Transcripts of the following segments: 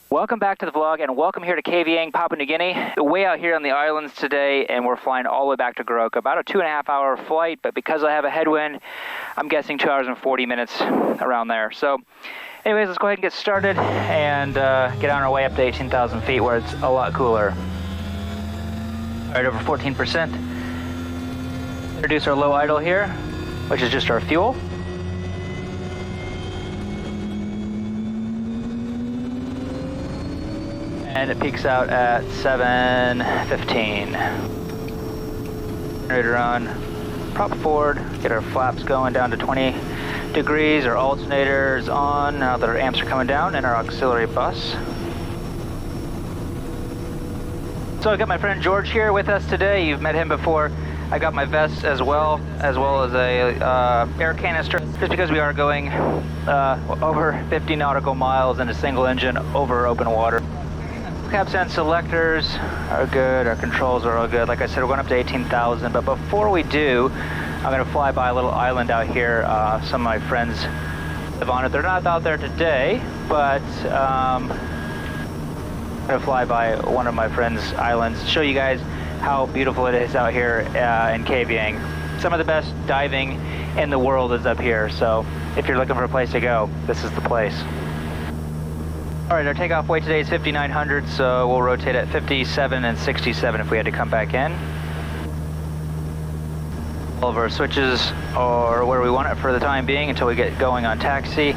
Welcome back to the vlog and welcome here to KVing, Papua New Guinea. Way out here on the islands today and we're flying all the way back to Goroka. About a 2.5 hour flight, but because I have a headwind, I'm guessing 2 hours and 40 minutes around there. So anyways, let's go ahead and get started and get on our way up to 18,000 feet where it's a lot cooler. All right, over 14%. Introduce our low idle here, which is just our fuel. And it peaks out at 7:15. Generator on, prop forward, get our flaps going down to 20 degrees, our alternators on, now that our amps are coming down, and our auxiliary bus. So I got my friend George here with us today. You've met him before. I got my vest as well as a air canister, just because we are going over 50 nautical miles in a single engine over open water. Caps and selectors are good, our controls are all good. Like I said, we're going up to 18,000, but before we do, I'm going to fly by a little island out here. Some of my friends live on it. They're not out there today, but I'm going to fly by one of my friends' islands, show you guys how beautiful it is out here in KVing. Some of the best diving in the world is up here, so if you're looking for a place to go, this is the place. All right, our takeoff weight today is 5,900, so we'll rotate at 57 and 67 if we had to come back in. All of our switches are where we want it for the time being until we get going on taxi.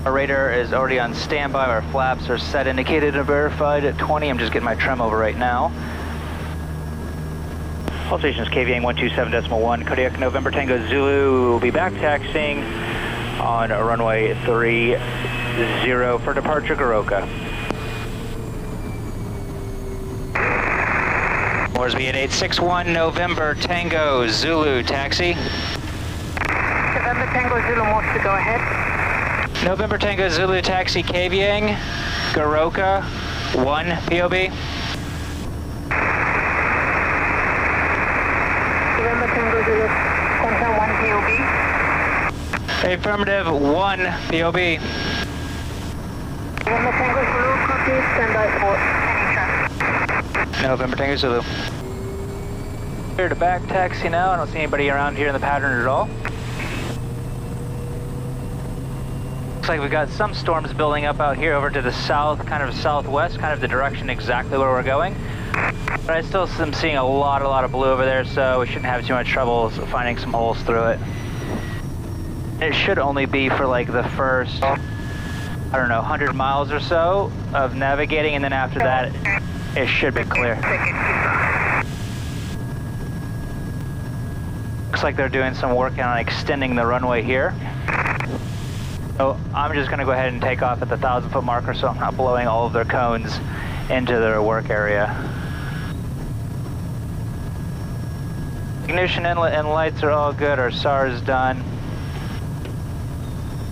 Our radar is already on standby. Our flaps are set, indicated, and verified at 20. I'm just getting my trim over right now. All stations KVing 127.1, Kodiak November Tango Zulu. We'll be back taxiing on runway 30 for departure Goroka. Moresby at 861 November Tango Zulu taxi. November Tango Zulu wants to go ahead. November Tango Zulu taxi KVing, Goroka 1 POB. November Tango Zulu, confirm 1 POB. Affirmative, 1 POB. November Tango Zulu, copy, standby for any traffic. November Tango Zulu. Here to back taxi now. I don't see anybody around here in the pattern at all. Looks like we've got some storms building up out here over to the south, kind of southwest, kind of the direction exactly where we're going. But I still am seeing a lot of blue over there, so we shouldn't have too much trouble finding some holes through it. It should only be for like the first, I don't know, 100 miles or so of navigating, and then after that, it should be clear. Looks like they're doing some work on extending the runway here. So I'm just going to go ahead and take off at the 1,000-foot marker so I'm not blowing all of their cones into their work area. Ignition inlet and lights are all good. Our SAR is done.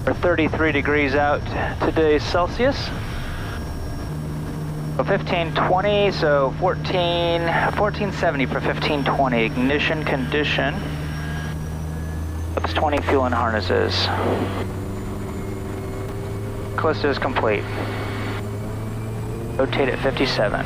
We're 33 degrees out today Celsius. So 1520, so 1470 for 1520. Ignition condition. Ups 20 fuel and harnesses. Cluster is complete. Rotate at 57.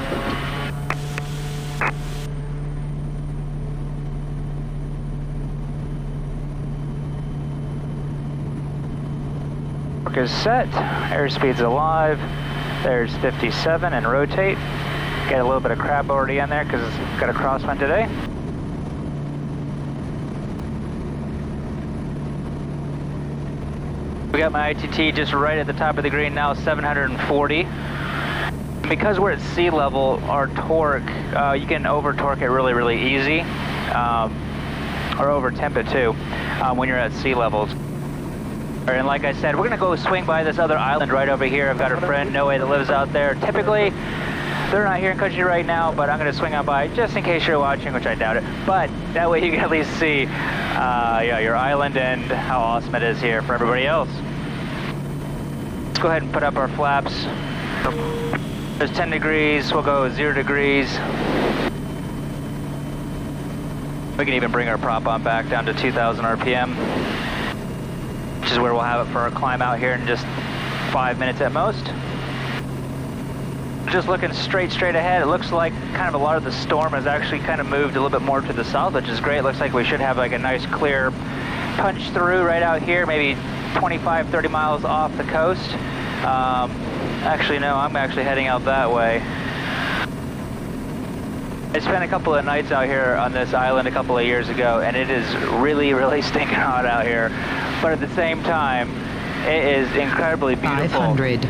Work is set. Airspeed's alive. There's 57 and rotate. Get a little bit of crap already in there because it's got a crosswind today. We got my ITT just right at the top of the green now, 740. Because we're at sea level, our torque, you can over torque it really easy, or over temp it too, when you're at sea levels. And like I said, we're gonna go swing by this other island right over here. I've got a friend, Noe, that lives out there. Typically, they're not here in country right now, but I'm gonna swing on by just in case you're watching, which I doubt it. But that way you can at least see yeah, your island and how awesome it is here for everybody else. Let's go ahead and put up our flaps. There's 10 degrees, we'll go 0 degrees. We can even bring our prop on back down to 2,000 RPM, which is where we'll have it for our climb out here in just 5 minutes at most. Just looking straight ahead, it looks like kind of a lot of the storm has actually kind of moved a little bit more to the south, which is great. It looks like we should have like a nice clear punch through right out here, maybe 25, 30 miles off the coast. Actually, no, I'm actually heading out that way. I spent a couple of nights out here on this island a couple of years ago, and it is really, really stinking hot out here. But at the same time, it is incredibly beautiful. 500.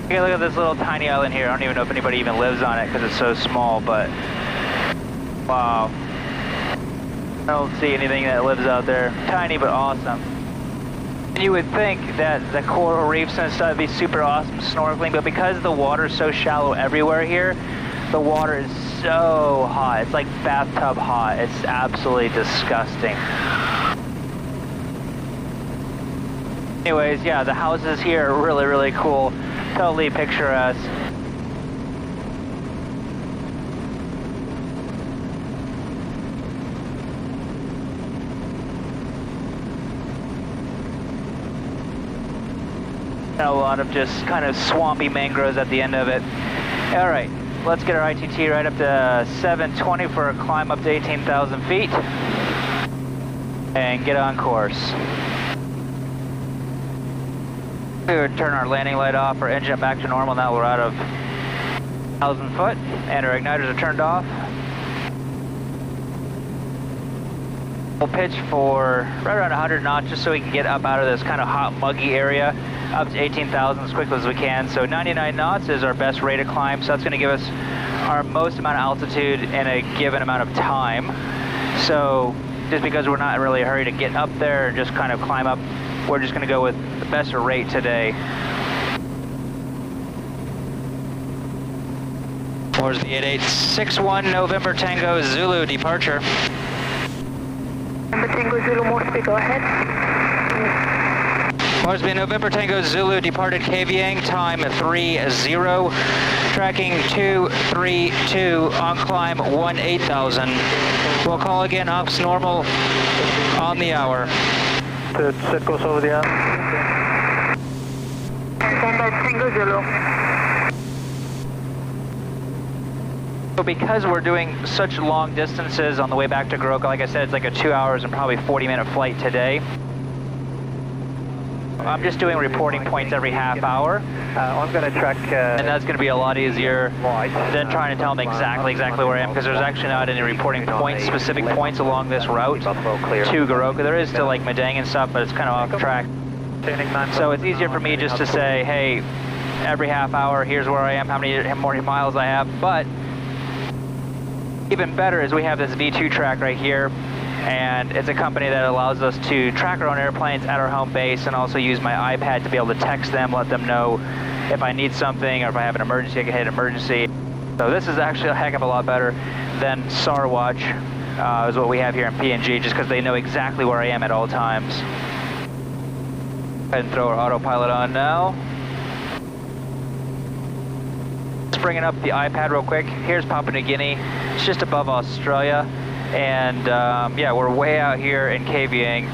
Okay, look at this little tiny island here. I don't even know if anybody even lives on it because it's so small, but wow. I don't see anything that lives out there. Tiny but awesome. You would think that the coral reefs and stuff would be super awesome snorkeling, but because the water is so shallow everywhere here, the water is so hot. It's like bathtub hot. It's absolutely disgusting. Anyways, yeah, the houses here are really, really cool. Totally picturesque. And a lot of just kind of swampy mangroves at the end of it. All right, let's get our ITT right up to 720 for a climb up to 18,000 feet. And get on course. We would turn our landing light off, our engine back to normal. Now we're out of 1,000 foot, and our igniters are turned off. We'll pitch for right around 100 knots just so we can get up out of this kind of hot, muggy area up to 18,000 as quickly as we can. So 99 knots is our best rate of climb, so that's going to give us our most amount of altitude in a given amount of time. So just because we're not in really a hurry to get up there and just kind of climb up, we're just going to go with the best rate today. Towards the 8861 November Tango Zulu departure. November Tango Zulu, Moresby, go ahead. Moresby, November Tango Zulu departed Kavieng, time 30, tracking 232, on climb 18,000. We'll call again, ops normal on the hour. Set goes over the hour. November Tango Zulu. So because we're doing such long distances on the way back to Goroka, like I said, it's like a 2 hours and probably 40-minute flight today. I'm just doing reporting points every half hour. I'm going to track... and that's going to be a lot easier than trying to tell them exactly where I am, because there's actually not any reporting points, specific points along this route to Goroka. There is still like Madang and stuff, but it's kind of off track. So it's easier for me just to say, hey, every half hour, here's where I am, how many miles I have. But even better is we have this V2 track right here, and it's a company that allows us to track our own airplanes at our home base and also use my iPad to be able to text them, let them know if I need something or if I have an emergency, I can hit emergency. So this is actually a heck of a lot better than SAR Watch, is what we have here in PNG, just because they know exactly where I am at all times. Go ahead and throw our autopilot on now. Just bringing up the iPad real quick. Here's Papua New Guinea. It's just above Australia. And yeah, we're way out here in Kavieng,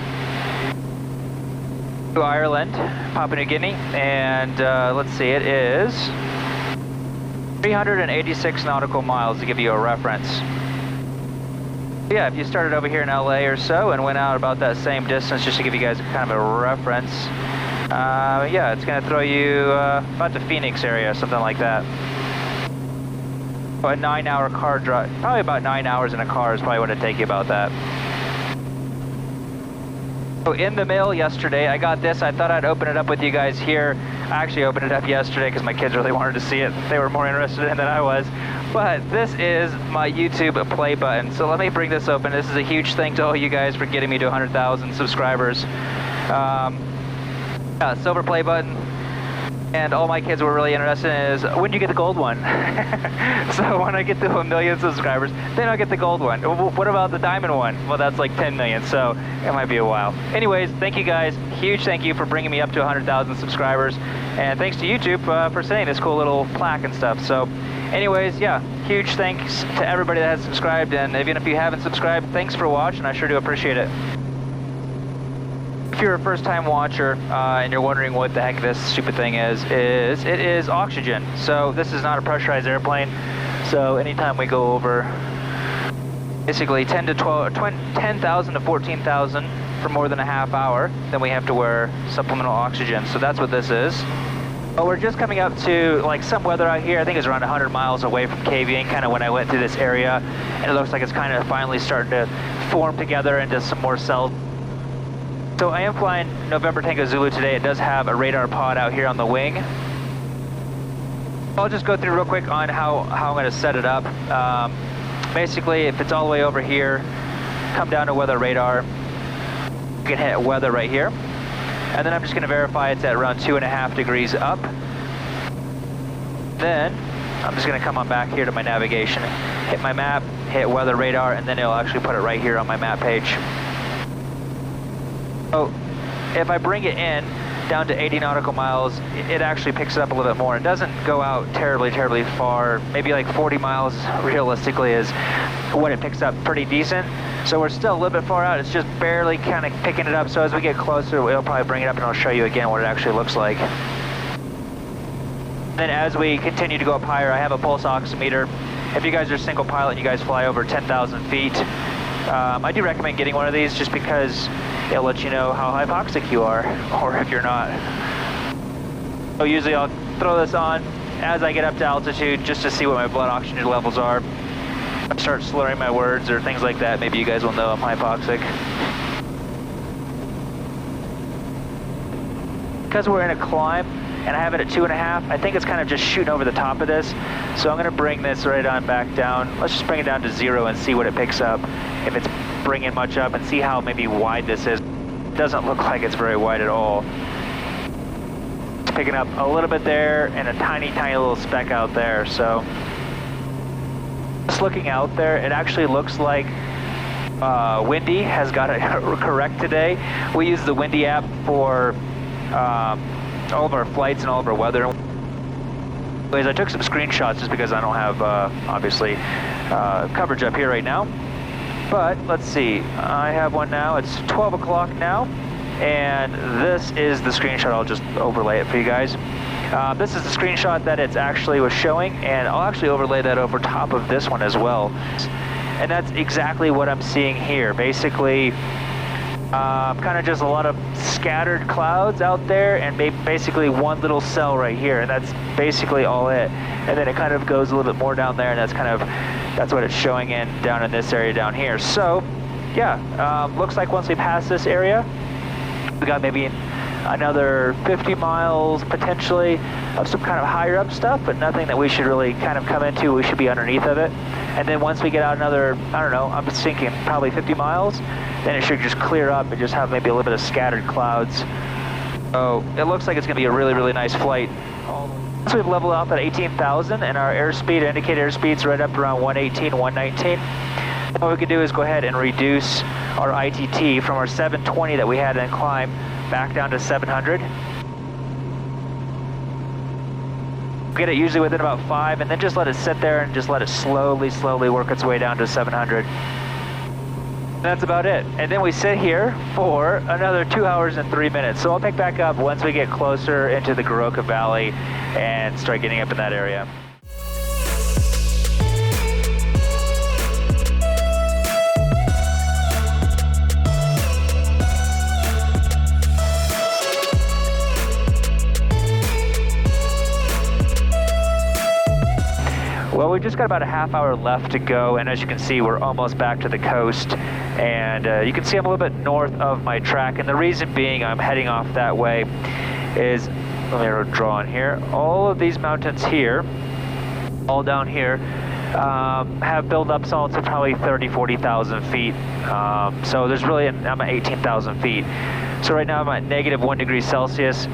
Ireland, Papua New Guinea, and let's see, it is 386 nautical miles to give you a reference. Yeah, if you started over here in LA or so and went out about that same distance, just to give you guys kind of a reference, yeah, it's going to throw you about the Phoenix area, something like that. A 9-hour car drive, probably about 9 hours in a car is probably what it'd take you about that. So in the mail yesterday, I got this. I thought I'd open it up with you guys here. I actually opened it up yesterday because my kids really wanted to see it. They were more interested in it than I was. But this is my YouTube play button. So let me bring this open. This is a huge thank to all you guys for getting me to 100,000 subscribers. Yeah, silver play button. And all my kids were really interested in is, when do you get the gold one? So when I get to 1 million subscribers, then I'll get the gold one. What about the diamond one? Well, that's like 10 million, so it might be a while. Anyways, thank you guys. Huge thank you for bringing me up to 100,000 subscribers. And thanks to YouTube for sending this cool little plaque and stuff. So anyways, yeah, huge thanks to everybody that has subscribed. And even if you haven't subscribed, thanks for watching. I sure do appreciate it. If you're a first-time watcher and you're wondering what the heck this stupid thing is it is oxygen. So this is not a pressurized airplane. So anytime we go over basically 10,000 to 14,000 for more than a half hour, then we have to wear supplemental oxygen. So that's what this is. But we're just coming up to like some weather out here. I think it's around 100 miles away from caving, kind of when I went through this area, and it looks like it's kind of finally starting to form together into some more cells. So I am flying November Tango Zulu today. It does have a radar pod out here on the wing. I'll just go through real quick on how I'm going to set it up. Basically, if it's all the way over here, come down to weather radar. You can hit weather right here. And then I'm just going to verify it's at around 2.5 degrees up. Then I'm just going to come on back here to my navigation, hit my map, hit weather radar, and then it'll actually put it right here on my map page. So if I bring it in down to 80 nautical miles, it actually picks it up a little bit more. It doesn't go out terribly far. Maybe like 40 miles realistically is what it picks up, pretty decent. So we're still a little bit far out. It's just barely kind of picking it up. So as we get closer, we'll probably bring it up and I'll show you again what it actually looks like. Then as we continue to go up higher, I have a pulse oximeter. If you guys are single pilot and you guys fly over 10,000 feet, I do recommend getting one of these just because it'll let you know how hypoxic you are, or if you're not. So usually I'll throw this on as I get up to altitude just to see what my blood oxygen levels are. If I start slurring my words or things like that, maybe you guys will know I'm hypoxic. Because we're in a climb and I have it at 2.5, I think it's kind of just shooting over the top of this. So I'm going to bring this right on back down. Let's just bring it down to 0 and see what it picks up. If it's bringing much up, and see how maybe wide this is. It doesn't look like it's very wide at all. It's picking up a little bit there and a tiny little speck out there. So just looking out there, it actually looks like Windy has got it correct today. We use the Windy app for all of our flights and all of our weather. Anyways, I took some screenshots just because I don't have obviously coverage up here right now. But let's see, I have one now. It's 12 o'clock now, and this is the screenshot. I'll just overlay it for you guys. This is the screenshot that it actually was showing, and I'll actually overlay that over top of this one as well. And that's exactly what I'm seeing here. Basically, kind of just a lot of scattered clouds out there, and basically one little cell right here, and that's basically all it. And then it kind of goes a little bit more down there, and that's what it's showing down in this area down here. So yeah, looks like once we pass this area, we got maybe another 50 miles potentially of some kind of higher up stuff, but nothing that we should really kind of come into. We should be underneath of it. And then once we get out another, I don't know, I'm just thinking probably 50 miles, then it should just clear up and just have maybe a little bit of scattered clouds. So it looks like it's going to be a really nice flight. Once we've leveled off at 18,000 and our airspeed, indicated airspeed's right up around 118, 119, what we can do is go ahead and reduce our ITT from our 720 that we had in climb back down to 700. Get it usually within about 5, and then just let it sit there and just let it slowly work its way down to 700. That's about it. And then we sit here for another 2 hours and 3 minutes. So I'll pick back up once we get closer into the Goroka Valley and start getting up in that area. Well, we've just got about a half hour left to go, and as you can see, we're almost back to the coast. And you can see I'm a little bit north of my track, and the reason being I'm heading off that way is, let me draw on here, all of these mountains here, all down here, have build-up salts of probably 40,000 feet. So there's really, I'm at 18,000 feet. So right now I'm at -1 degree Celsius.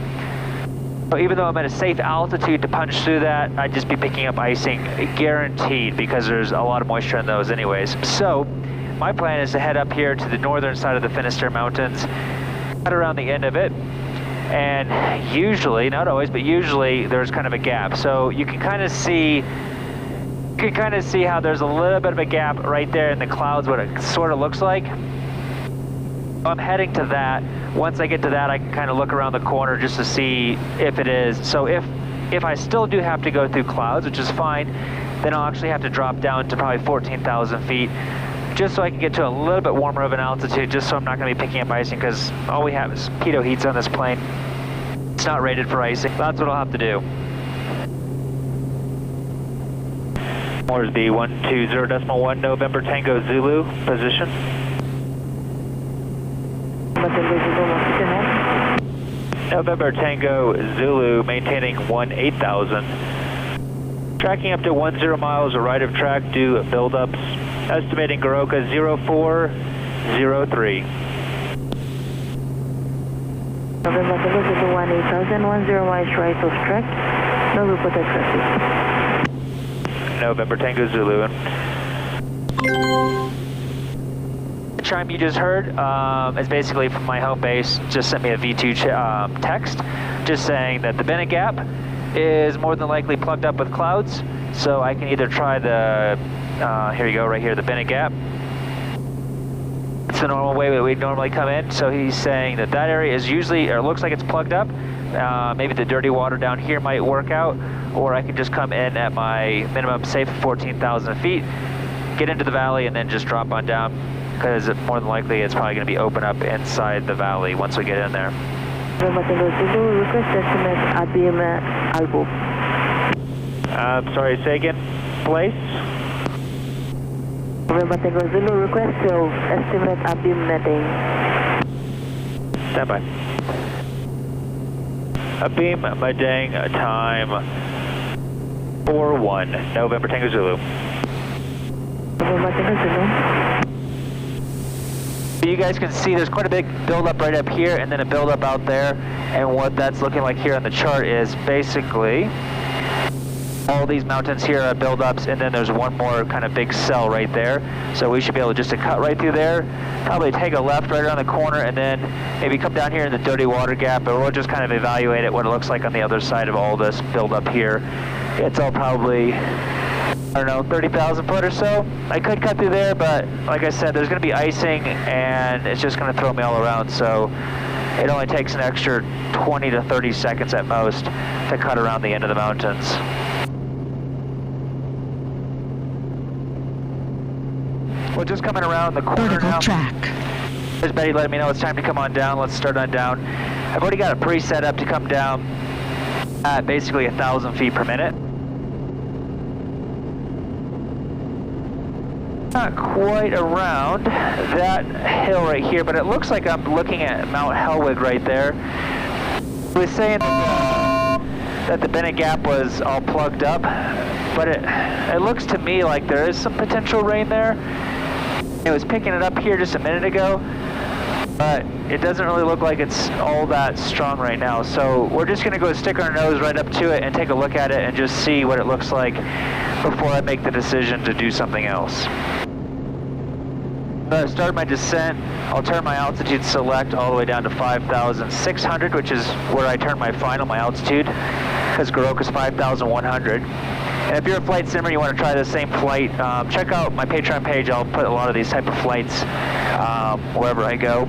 So even though I'm at a safe altitude to punch through that, I'd just be picking up icing, guaranteed, because there's a lot of moisture in those anyways. So my plan is to head up here to the northern side of the Finisterre Mountains, right around the end of it. And usually, not always, but usually there's kind of a gap. So you can kind of see how there's a little bit of a gap right there in the clouds, what it sort of looks like. I'm heading to that once I get to that, I can kind of look around the corner just to see if it is. So if I still do have to go through clouds, which is fine, then I'll actually have to drop down to probably 14,000 feet, just so I can get to a little bit warmer of an altitude, just so I'm not going to be picking up icing, because all we have is pitot heats on this plane. It's not rated for icing. That's what I'll have to do. Where's the 120.1 November Tango Zulu position? November Tango Zulu maintaining 18,000. Tracking up to 10 miles of right of track due buildups. Estimating Goroka 0403. November Tango Zulu 18,000, 10 miles right of track. No reported traffic. November Tango Zulu. The chime you just heard is basically from my home base. Just sent me a V2 text, just saying that the Bennett Gap is more than likely plugged up with clouds. So I can either try the, here you go, right here, the Bennett Gap. It's the normal way that we'd normally come in. So he's saying that that area is usually, or looks like it's plugged up. Maybe the dirty water down here might work out, or I can just come in at my minimum safe of 14,000 feet, get into the valley, and then just drop on down, because more than likely it's probably going to be open up inside the valley once we get in there. Request estimate ABM Albo. Sorry, say again, place? November Tango Zulu, request estimate ABM Netting. Stand by. Abeam Madang time 41, November Tango Zulu. November Tango Zulu. You guys can see there's quite a big buildup right up here and then a buildup out there, and what that's looking like here on the chart is basically all these mountains here are buildups, and then there's one more kind of big cell right there. So we should be able just to cut right through there, probably take a left right around the corner, and then maybe come down here in the dirty water gap, but we'll just kind of evaluate it, what it looks like on the other side of all this buildup here. It's all probably, I don't know, 30,000 foot or so. I could cut through there, but like I said, there's going to be icing, and it's just going to throw me all around. So it only takes an extra 20 to 30 seconds at most to cut around the end of the mountains. We're just coming around the corner Vertical now. track. There's Betty letting me know it's time to come on down. Let's start on down. I've already got a preset up to come down at basically 1,000 feet per minute. Not quite around that hill right here, but it looks like I'm looking at Mount Hellwig right there. I was saying that the Bennett Gap was all plugged up, but it looks to me like there is some potential rain there. It was picking it up here just a minute ago, but it doesn't really look like it's all that strong right now. So we're just going to go stick our nose right up to it and take a look at it and just see what it looks like before I make the decision to do something else. Start my descent. I'll turn my altitude select all the way down to 5,600, which is where I turn my final, my altitude, because Goroka's 5,100. And if you're a flight simmer, you want to try the same flight, check out my Patreon page. I'll put a lot of these type of flights wherever I go.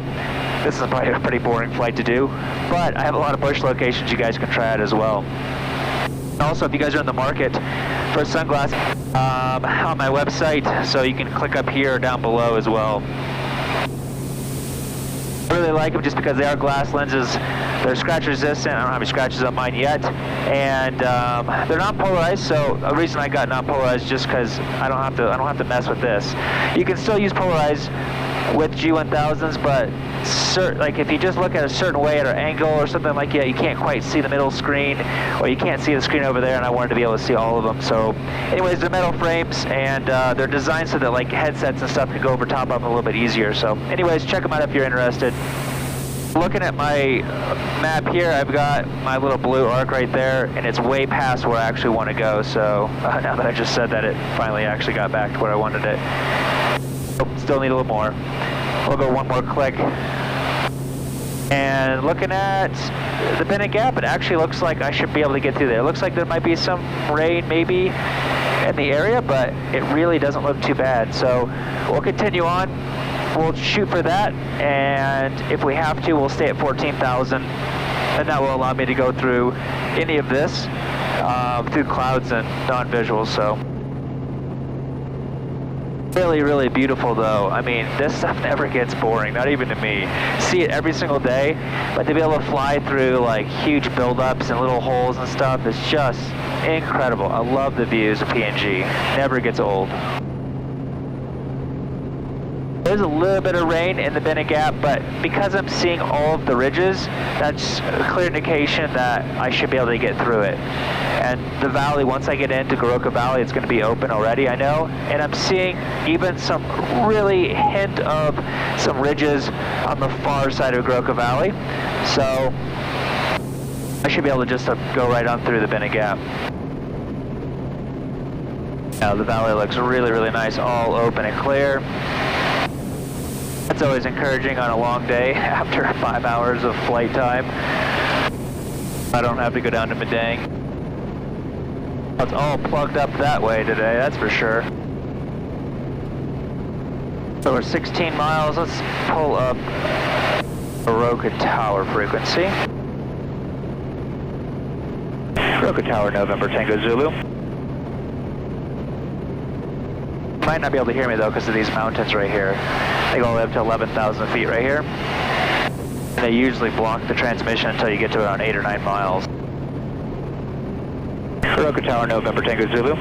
This is probably a pretty boring flight to do, but I have a lot of bush locations you guys can try out as well. Also, if you guys are in the market for sunglasses, on my website, so you can click up here or down below as well. I really like them just because they are glass lenses. They're scratch resistant. I don't have any scratches on mine yet, and they're non-polarized. So a reason I got non-polarized just because I don't have to mess with this. You can still use polarized with G1000s, but like if you just look at a certain way at an angle or something like that, you can't quite see the middle screen, or you can't see the screen over there, and I wanted to be able to see all of them. So anyways, they're metal frames, and they're designed so that like headsets and stuff can go over top of them a little bit easier. So anyways, check them out if you're interested. Looking at my map here, I've got my little blue arc right there, and it's way past where I actually want to go. So now that I just said that, it finally actually got back to where I wanted it. Still need a little more. We'll go one more click. And looking at the Bennett Gap, it actually looks like I should be able to get through there. It looks like there might be some rain maybe in the area, but it really doesn't look too bad. So we'll continue on. we'll shoot for that, and if we have to, we'll stay at 14,000, and that will allow me to go through any of this through clouds and non-visuals. So really, really beautiful though. I mean, this stuff never gets boring, not even to me. See it every single day, but to be able to fly through like huge buildups and little holes and stuff is just incredible. I love the views of PNG. Never gets old. There's a little bit of rain in the Bennett Gap, but because I'm seeing all of the ridges, that's a clear indication that I should be able to get through it. And the valley, once I get into Goroka Valley, it's going to be open already, I know. And I'm seeing even some really hint of some ridges on the far side of Goroka Valley. So I should be able to just go right on through the Bennett Gap. Now the valley looks really, really nice, all open and clear. That's always encouraging on a long day after 5 hours of flight time. I don't have to go down to Madang. It's all plugged up that way today, that's for sure. So we're 16 miles. Let's pull up Goroka Tower frequency. Goroka Tower, November Tango Zulu. You might not be able to hear me though because of these mountains right here. They go all the way up to 11,000 feet right here. And they usually block the transmission until you get to around 8 or 9 miles. Goroka Tower, November Tango Zulu.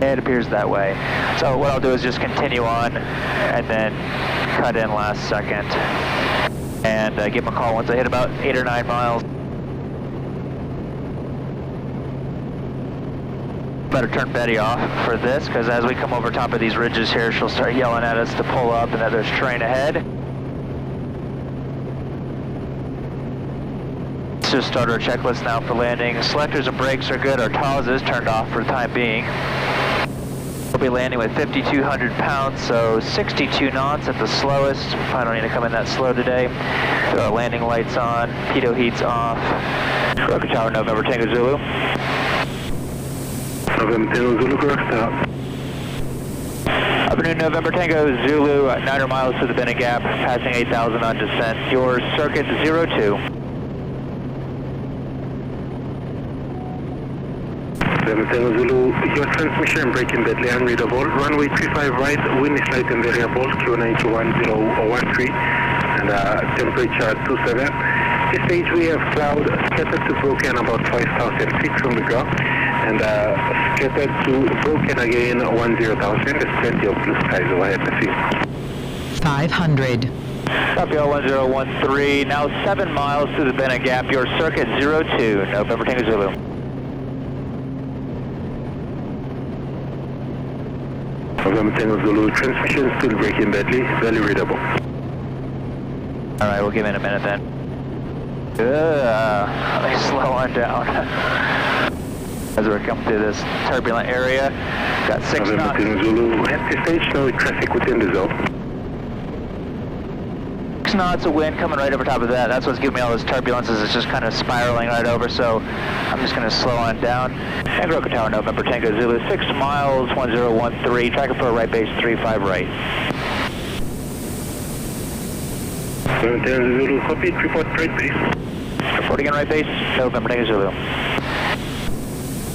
It appears that way. So what I'll do is just continue on and then cut in last second and give them a call once I hit about 8 or 9 miles. Better turn Betty off for this, because as we come over top of these ridges here, she'll start yelling at us to pull up and that there's terrain ahead. Let's just start our checklist now for landing. Selectors and brakes are good. Our TAWS is turned off for the time being. We'll be landing with 5,200 pounds, so 62 knots at the slowest. I don't need to come in that slow today. Got our landing lights on, pitot heat's off. Goroka Tower, November Tango Zulu. November Tango Zulu, Goroka Tower. Afternoon, November Tango Zulu, 900 miles to the Bennett Gap, passing 8,000 on descent. Your circuit 02. November Tango Zulu, your transmission braking deadly unreadable. Runway 35 right, wind is light and variable, Q9210013, and temperature 27. This stage we have cloud scattered to broken about 5,000 feet from the ground, and scattered to broken again 10,000. There's plenty of blue skies overhead to see. 500. Copy 1013, now 7 miles to the Bennett Gap, your circuit 02, November Tango Zulu. November Tango Zulu, transmission still braking badly, barely readable. Alright, we'll give it a minute then. Let me slow on down. As we're coming through this turbulent area, got 6 knots. November Tango Zulu, empty stage, no traffic within the zone. 6 knots of wind coming right over top of that. That's what's giving me all this turbulence, is it's just kind of spiraling right over, so I'm just going to slow on down. And Goroka Tower, November Tango Zulu, 6 miles, 1013, tracking for a right base 35 right. November Tango Zulu, copy, report right base. Reporting in right base, November Tango Zulu.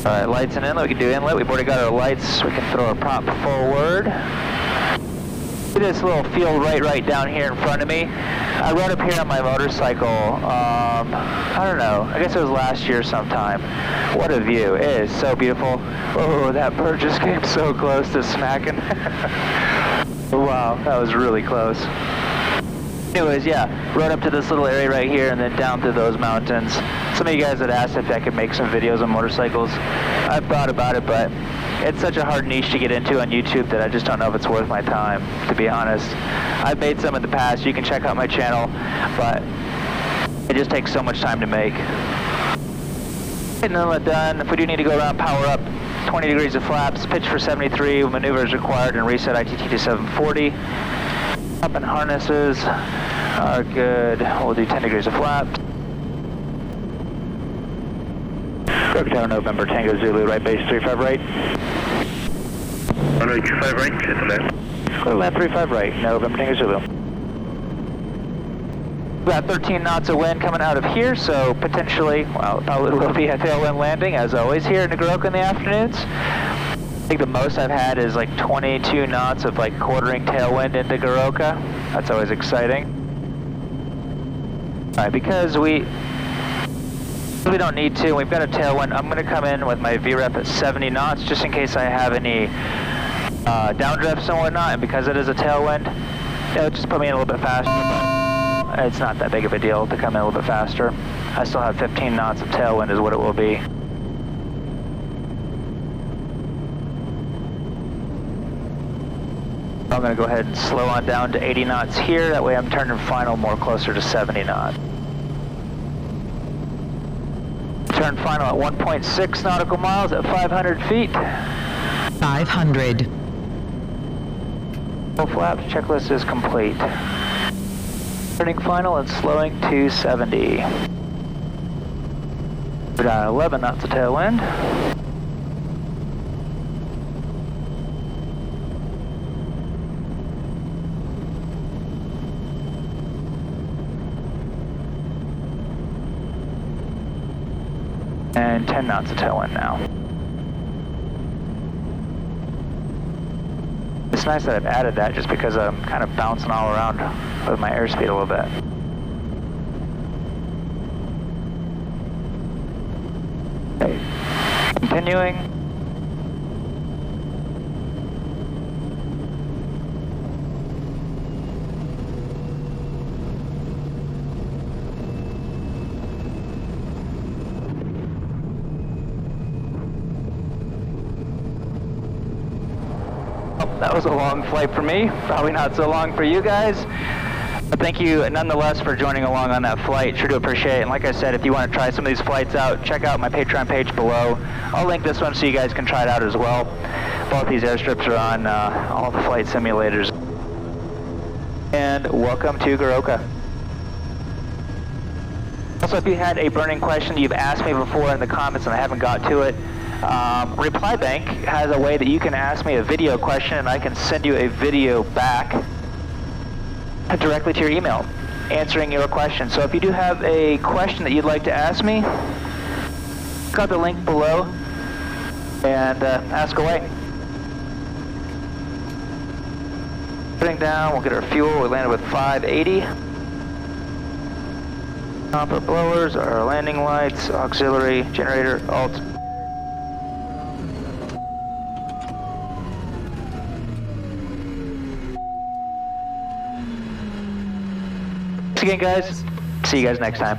Alright, lights and inlet, we can do inlet. We've already got our lights, we can throw our prop forward. See this little field right down here in front of me? I rode up here on my motorcycle, I don't know, I guess it was last year sometime. What a view, it is so beautiful. Oh, that bird just came so close to smacking. Wow, that was really close. Anyways, yeah, rode up to this little area right here and then down through those mountains. Some of you guys had asked if I could make some videos on motorcycles. I've thought about it, but it's such a hard niche to get into on YouTube that I just don't know if it's worth my time, to be honest. I've made some in the past, you can check out my channel, but it just takes so mumuch time to make. Getting inlet done. If we do need to go around, power up, 20 degrees of flaps, pitch for 73, maneuvers required, and reset ITT to 740. Up and harnesses are good. We'll do 10 degrees of flaps. Goroka Tower, November Tango Zulu, right base 35 right. Runway 35 right, clear to land. Clear land 35 right, November Tango Zulu. About 13 knots of wind coming out of here, so potentially, well, probably will be a tailwind landing, as always, here in Goroka in the afternoons. I think the most I've had is like 22 knots of like quartering tailwind into Goroka. That's always exciting. All right, because we don't need to, we've got a tailwind, I'm going to come in with my VREP at 70 knots just in case I have any downdrifts and whatnot, and because it is a tailwind, it'll just put me in a little bit faster, but it's not that big of a deal to come in a little bit faster. I still have 15 knots of tailwind is what it will be. I'm going to go ahead and slow on down to 80 knots here, that way I'm turning final more closer to 70 knots. Turn final at 1.6 nautical miles at 500 feet. 500. Full flaps, checklist is complete. Turning final and slowing to 70. We're down 11 knots of tailwind. And 10 knots of tailwind now. It's nice that I've added that just because I'm kind of bouncing all around with my airspeed a little bit. Okay. Continuing. That was a long flight for me, probably not so long for you guys. But thank you nonetheless for joining along on that flight. Sure do appreciate it. And like I said, if you want to try some of these flights out, check out my Patreon page below. I'll link this one so you guys can try it out as well. Both these airstrips are on all the flight simulators. And welcome to Goroka. Also, if you had a burning question you've asked me before in the comments and I haven't got to it, Reply Bank has a way that you can ask me a video question and I can send you a video back directly to your email answering your question. So if you do have a question that you'd like to ask me, check out the link below and ask away. Putting down, we'll get our fuel. We landed with 580. Comfort blowers, our landing lights, auxiliary, generator, alt. Thanks again, guys. See you guys next time.